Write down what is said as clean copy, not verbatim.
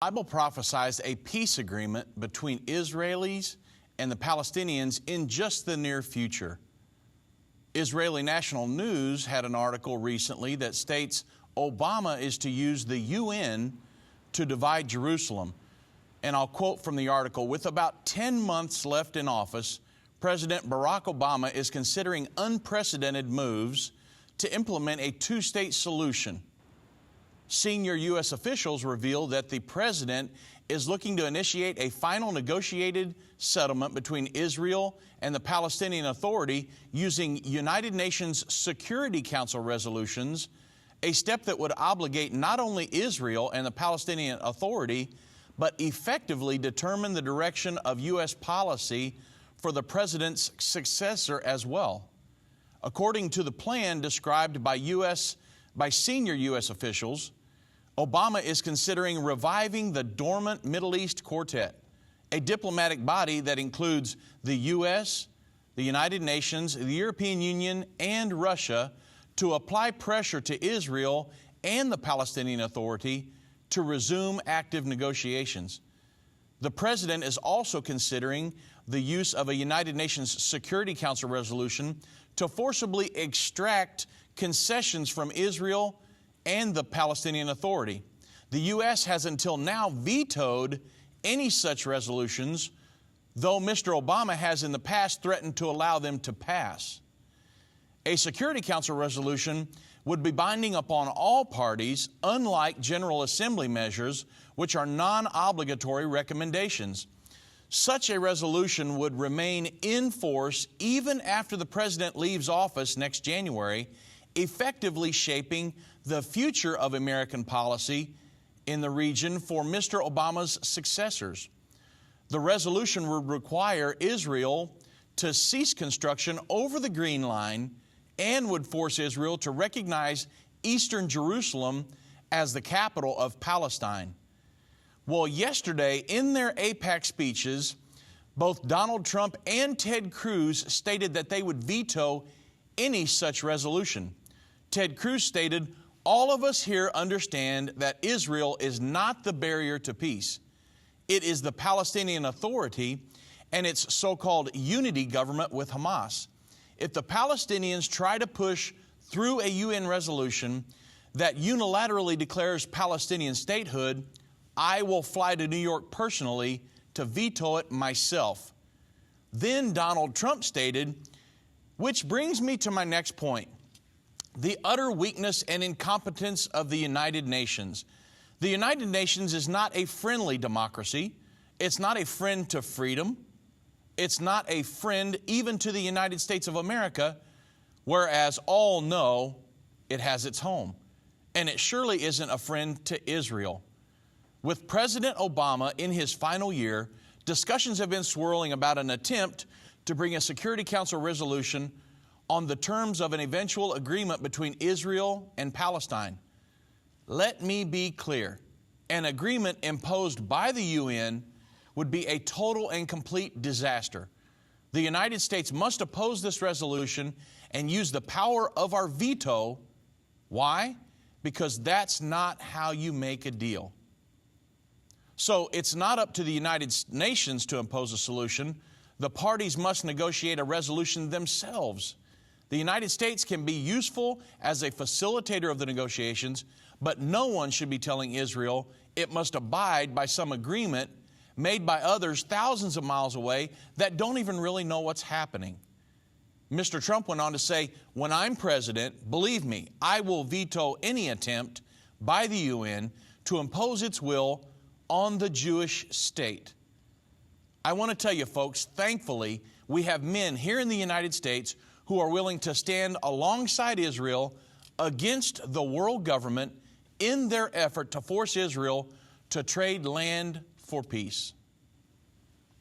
The Bible prophesies a peace agreement between Israelis and the Palestinians in just the near future. Israeli National News had an article recently that states Obama is to use the UN to divide Jerusalem. And I'll quote from the article, "With about 10 months left in office, President Barack Obama is considering unprecedented moves to implement a two-state solution. Senior U.S. officials revealed that the president is looking to initiate a final negotiated settlement between Israel and the Palestinian Authority using United Nations Security Council resolutions, a step that would obligate not only Israel and the Palestinian Authority, but effectively determine the direction of U.S. policy for the president's successor as well. According to the plan described by senior U.S. officials, Obama is considering reviving the dormant Middle East Quartet, a diplomatic body that includes the U.S., the United Nations, the European Union, and Russia, to apply pressure to Israel and the Palestinian Authority to resume active negotiations. The president is also considering the use of a United Nations Security Council resolution to forcibly extract concessions from Israel and the Palestinian Authority. The U.S. has until now vetoed any such resolutions, though Mr. Obama has in the past threatened to allow them to pass. A Security Council resolution would be binding upon all parties, unlike General Assembly measures, which are non-obligatory recommendations. Such a resolution would remain in force even after the president leaves office next January, effectively shaping the future of American policy in the region for Mr. Obama's successors. The resolution would require Israel to cease construction over the Green Line and would force Israel to recognize Eastern Jerusalem as the capital of Palestine. Well, yesterday, in their AIPAC speeches, both Donald Trump and Ted Cruz stated that they would veto any such resolution. Ted Cruz stated, "All of us here understand that Israel is not the barrier to peace. It is the Palestinian Authority and its so-called unity government with Hamas. If the Palestinians try to push through a UN resolution that unilaterally declares Palestinian statehood, I will fly to New York personally to veto it myself." Then Donald Trump stated, "Which brings me to my next point. The utter weakness and incompetence of the United Nations. The United Nations is not a friendly democracy. It's not a friend to freedom. It's not a friend even to the United States of America, whereas all know it has its home. And it surely isn't a friend to Israel." With President Obama in his final year, discussions have been swirling about an attempt to bring a Security Council resolution on the terms of an eventual agreement between Israel and Palestine. Let me be clear. An agreement imposed by the UN would be a total and complete disaster. The United States must oppose this resolution and use the power of our veto. Why? Because that's not how you make a deal. So it's not up to the United Nations to impose a solution. The parties must negotiate a resolution themselves. The United States can be useful as a facilitator of the negotiations, but no one should be telling Israel it must abide by some agreement made by others thousands of miles away that don't even really know what's happening. Mr. Trump went on to say, "When I'm president, believe me, I will veto any attempt by the UN to impose its will on the Jewish state." I want to tell you, folks, thankfully, we have men here in the United States who are willing to stand alongside Israel against the world government in their effort to force Israel to trade land for peace.